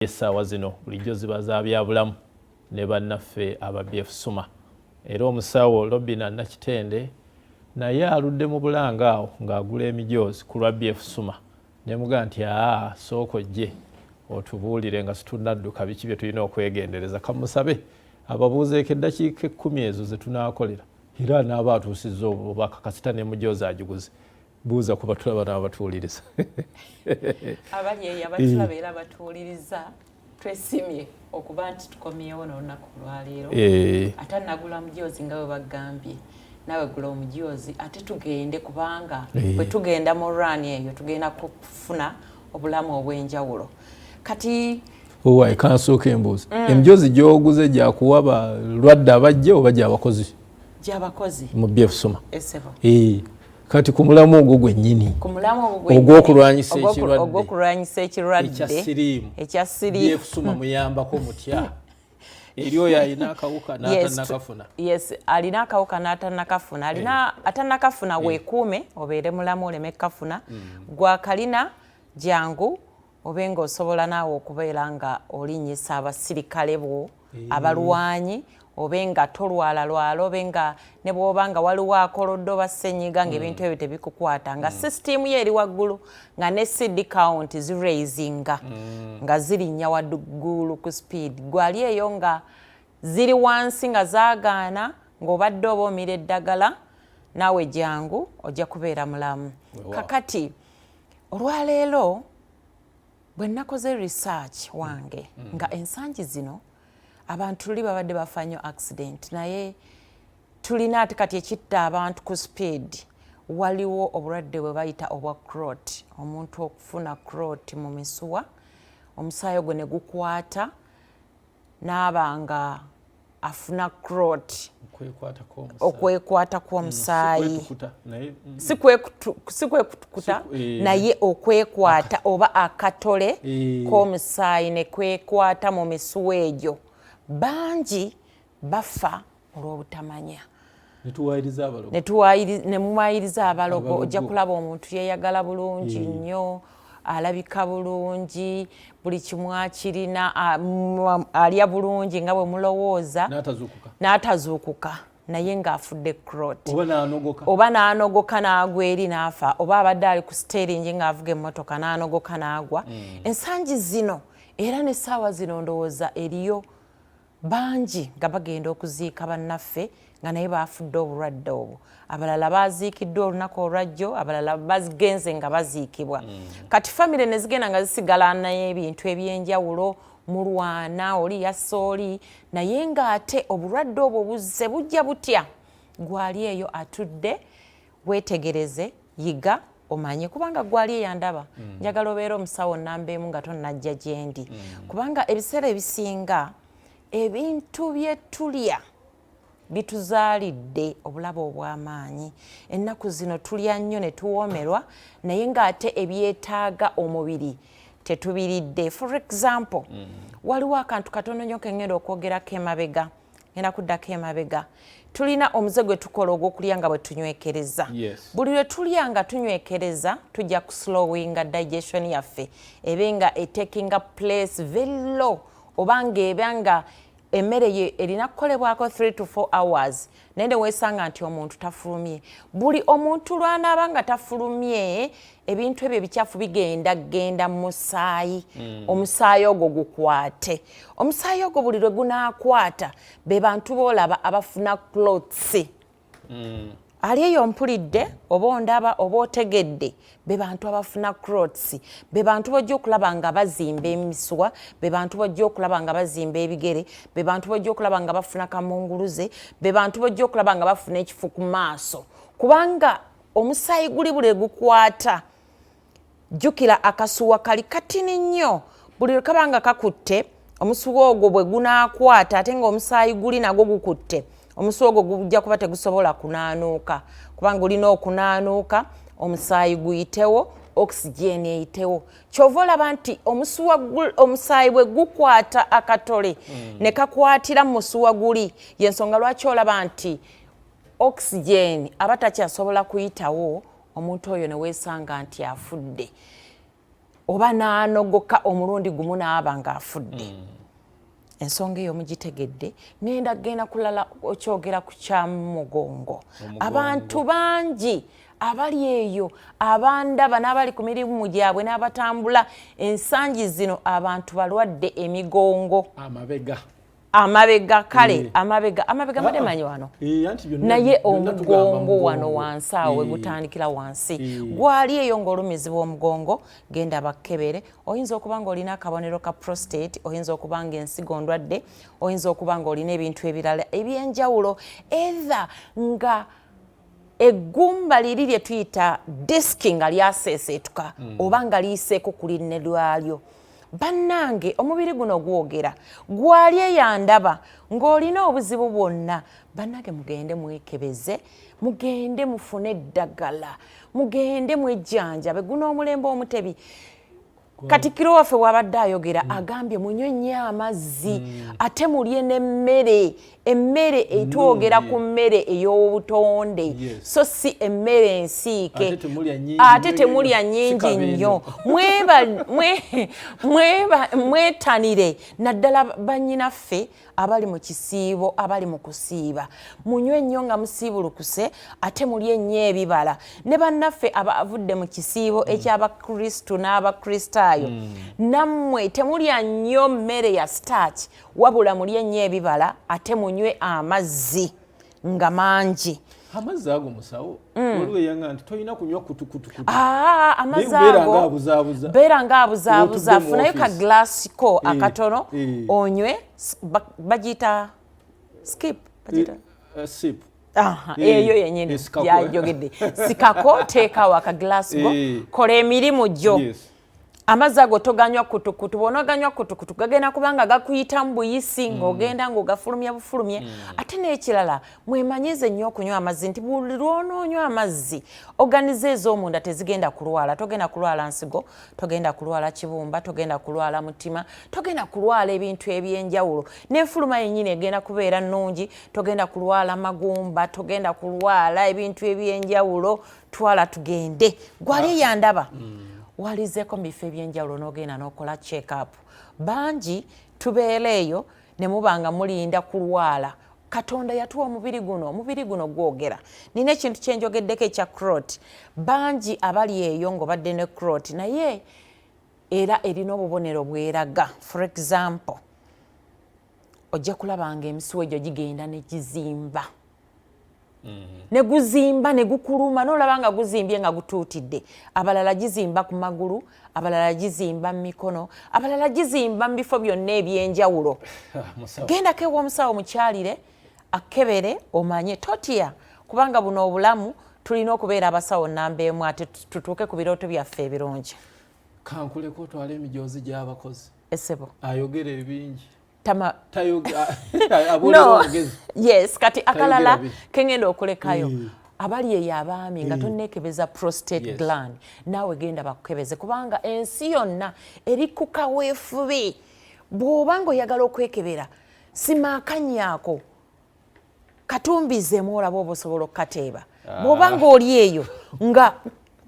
Essaawa zino bulijjo ziba za byabulamu ne bannaffe aba BF SUMA. Era omusawo Robina Nakitende naye aludde mu Bulanga awo ng'agula emijoozi ku lwa BF SUMA. Ne mugamba nti sooka ojje otubuulire nga situnadduka biki bye tulina okwegendereza. Kamusabe ababuuzeeko eddakiika 10 ezo ze tunaakolera. Era n'aba atuusizza obubaka kasita n'emijoozi agiguze. Buuza ku batulaba n'abatuuliriza. Abali eyo abatulaba era batuuliriza twesimye okuba nti tukomyewo n'olunaku lwaleero. Ate nagula mujoozi nga bwe bagambye. Nawe gula omujoozi ate tugende kubanga bwe tugenda mu run eyo tugenda kufuna obulamu obw'enjawulo. Kati owaye kansooka embuuzi. Emijoozi gy'oguze gyakuwa lwadde abajja oba gy'abakozi? Gy'abakozi. Mu BF SUMA. Essebo. Kati ku mulamu ogwo gwennyini ogw'okulwanyisa ekirwadde ekya siriimu BF SUMA muyambako mutya eri oyo alina akawuka n'atannakafuna? Yes, alina akawuka n'atannakafuna. Atannakafuna weekuume obeere mulamu oleme kafuna. Gwakalina jangu obe ng'osobola naawe okubeera nga olinnyisa abasirikale bo abalwanyi obe nga tolwalalwala obe nga ne bw'oba nga waliwo akolodde oba ssenyiga ng'ebintu ebyo tebikukwata nga sisitiimu ye eri waggulu nga ne CD count ziraisinga nga zirinnya waggulu ku speed. Gwali eyo nga ziri wansi nga zaagaana ng'obadde oba omira eddagala naawe jangu ojja kubeera mulamu. Kakati olwaleero bwe nakoze research wange nga ensangi zino abantu tuli babadde bafa nnyo accident naye tulina ate kati ekitta abantu ku speed. Waliwo obulwadde bwe bayita obwa clot, omuntu okufuna clot mu misuwa, omusaayi gwe ne gukwata n'aba nga afuna clot, okwekwata kw'omusaayi si kwekutukuta naye okwekwata oba akatole k'omusaayi ne kwekwata mu misuwa egyo. Bangi bafa olw'obutamanya. Ne muwayiriza abalogo. Ojja kulaba omuntu yeeyagala bulungi nnyo, alabika bulungi, buli kimu akirina, alya bulungi nga bwe mulowooza n'atazuukuka naye ng'afudde clot oba n'anogoka n'agwa eri n'afa, oba abadde ali ku steeringi ng'avuga emmotoka n'anogoka n'agwa. Ensangi zino era n'essaawa zino ndowooza eriyo bangi nga bagenda okuziika bannaffe nga naye baafudde obulwadde obwo. Abalala baaziikiddwa olunaku olwajjo, abalala bagenze nga baziikibwa. Kati famire ne zigenda nga zisigala n'ebintu eby'enjawulo, mulwana oli yassa oli, naye ng'ate obulwadde obwo buzze bujja butya. Gwali eyo atudde weetegereze, yiga omanye kubanga gwali eyandaba. Njagala obeera omusawo nnamba emu nga tonnajja gye ndi kubanga ebiseera ebisinga ebintu bye tulya bituzaalidde obulabe obw'amaanyi. Ennaku zino tulya nnyo ne tuwoomerwa naye ng'ate ebyetaaga omubiri tetubiridde. For example, waliwo akantu katono nnyo ke ngenda okwogerako emabega, ngenda kuddako emabega. Tulina omuze gwe tukola ogw'okulya nga bwe tunywekereza. Buli lwe tulya nga tunywekereza tujja kuslowinga digestion yaffe ebe nga etakinga place very low, obanga ebanga emmere ye erina kukolebwako 3 to 4 hours naye ne weesanga nti omuntu tafulumye. Buli omuntu lw'anaaba nga tafulumye ebintu ebyo ebikyafu bigenda mu musaayi. Omusaayi ogwo gukwate. Omusaayi ogwo buli lwe gunaakwata be bantu boolaba abafuna clots. Ali eyo mpulidde oba ondaba oba otegedde be bantu abafuna clots, be bantu bajja okulaba nga bazimba emisuwa, be bantu bajja okulaba nga bazimba ebigere, be bantu bajja okulaba nga bafuna kamunguluze, be bantu bajja okulaba nga bafuna ekifu ku maaso kubanga omusaayi guli bule gukwata. Jjukira akasuwa kali katini nnyo, buli lwe kaba nga kakutte omusuwa ogwo bwe gunaakwata ate ng'omusaayi guli nagwo gukutte, omusuwa ogwo gujja kuba tegusobola kunaanuuka kubanga olina okunaanuuka omusaayi guyitewo, oxygen eyitewo. Kyova olaba nti omusaayi bwe gukwata akatole ne kakwatira mu musuwa guli, y'ensonga lwaki olaba nti oxygen aba takyasobola kuyitawo, omuntu oyo ne weesanga nti afudde. oba n'anogoka omulundi gumu n'aba ng'afudde. Ensonga eyo mugitegedde. Ngenda genda kulala okyogera ku kyamugongo. Abantu bangi abali eyo abandaba n'abali ku mirimu gyabwe n'abatambula ensangi zino abantu balwadde emigongo. Amabega kale amabega mademanyi wano naye omugongo wano wansi awe gutandikira wansi gwali eyo ng'olumizibwa omugongo genda bakkebere. Oyinza okuba ng'olina akabonero ka prostate, oyinza okuba ng'ensigo ndwadde, oyinza okuba ng'olina ebintu ebirala ebyenjawulo either nga eggumba liri lye tuyita diski nga lyaseeseetuka oba nga liyiseeko ku linne lwalyo. Bannange omubiri guno gwogera gwali eyandaba ng'olina obuzibu bwonna. Bannange mugende mwekebeze, mugende mufune eddagala, mugende mwejjanjabe. Guno omulembe omutebi Katikkiro waffe wabadde ayogera agambye munywe nnyo amazzi ate mulye n'emmere. Emmere etwogera ku mmere ey'obutonde so si emmere ensiike ate temulya nnyingi nnyo. Mwetanire naddala bannyinaffe abali mu kisiibo, abali mu kusiiba. Munywe nnyo nga musiibulukuse ate mulye nnyo ebibala. Ne bannaffe abavudde mu kisiibo eky'Abakristu n'Abakristaayo nammwe temulya nnyo mmere ya starch wabula mulye nnyo ebibala ate munywe amazzi nga mangi. Amazzi ago musawo waliwo eyanga nti toyina kunywa kutukutu. Amazzi ago beera ng'abuzaabuza. Funayo ka glaasi ko akatono onywe. Bagiyita skip sip. Eyo yennyini yajogedde. Sikako teekaawo akaglaasi go kola emirimu gyo. Amazzi ago toganywa kutukutu. Bw'onoganywa kutukutu gagenda kubanga gakuyita mu buyisi ng'ogenda ng'ogafulumya bufulumye. Ate n'ekirala mwemanyize nnyo okunywa amazzi nti buli lw'onoonywa amazzi oganize ez'omunda tezigenda kulwala. Togenda kulwala nsigo, togenda kulwala kibumba, togenda kulwala mutima, togenda kulwala ebintu ebyenjawulo. N'enfuluma yennyini egenda kubeera nnungi, togenda kulwala magumba, togenda kulwala ebintu ebyenjawulo. Twala tugende. Gwali yandaba. Walizeeko mu bifo ebyenjawulo n'ogenda n'okola check-up. Bangi tubeera eyo ne mubanga mulinda kulwala. Katonda yatuwa omubiri guno gwogera. Nina ekintu kye njogeddeko ekya crot. Bangi abali eyo ng'obadde ne crot naye era erina obubonero bweraga. For example, ojja kulaba ng'emisuwa egyo gigenda ne gizimba. Ne guzimba ne gukuluma n'olaba nga guzimbye nga gutuutidde. Abalala gizimba ku magulu, abalala gizimba mu mikono, abalala gizimba mu bifo byonna ebyenjawulo. Gendako ew'omusawo mukyalire akebere omanye totya kubanga buno obulamu tulina okubeera abasawo nnamba emu ate tutuuke ku birooto byaffe ebirungi. Kankuleko otwala emijoozi gy'abakozi. Essebo ayogera ebingi. No, yes, kati akalala kengenda okulekayo. Abali eyo abaami nga tonneekebeza prostate gland naawe genda bakukebeze kubanga ensi yonna eri ku kaweefube. Bw'oba ng'oyagala okwekebera simakanyaako katumbizeemu olaba oba osobola okukateeba. Bw'oba ng'oli eyo nga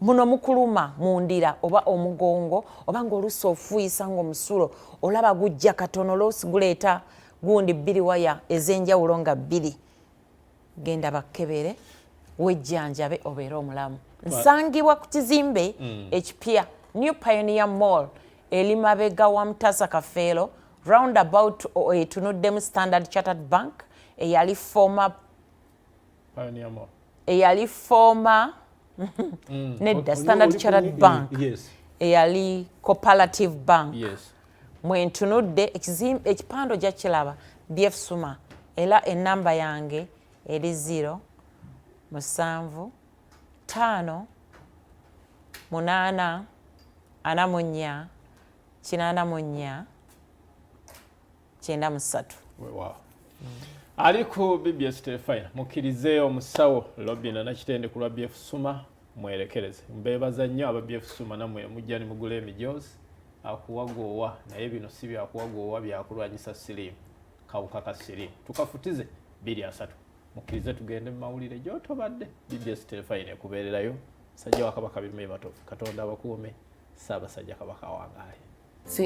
muno mukuluma mundira oba omugongo oba ng'oluusi ofuuyisa ng'omusulo olaba gujja katono oluusi guleeta gundi 2 waya ez'enjawulo nga 2. Genda bakkebere wejjanjabe obeere omulamu. Nsangibwa ku kizimbe ekipya New Pioneer Mall eri mabega wa Mutasa Kafeero roundabout etunuddemu Standard Chartered Bank eyali former Pioneer Mall eyali former nedda Standard Chartered Bank eyali Cooperative Bank. Mwentunudde ekipando gya kiraba BF SUMA era ennamba yange eri 0 7 5 8 4 8 93. Wow. Aliko BBS Terefayina mukkirize omusawo Robina nakitende ku lwa BF SUMA mwerekereze. Mbebaza nnyo aba BF SUMA namwe mujja ne mugula emijoozi akuwagoowa naye bino si byakuwagoowa byakulwanyisa siriimu kawuka ka siriimu. Tukafutize 2-3 mukkirize tugende mu mawulire gy'otobadde. BBS Terefayina ekubeererayo sajja wa Kabaka Birime Matovu. Katonda abakuume Ssaabasajja Kabaka wangaale. Ffe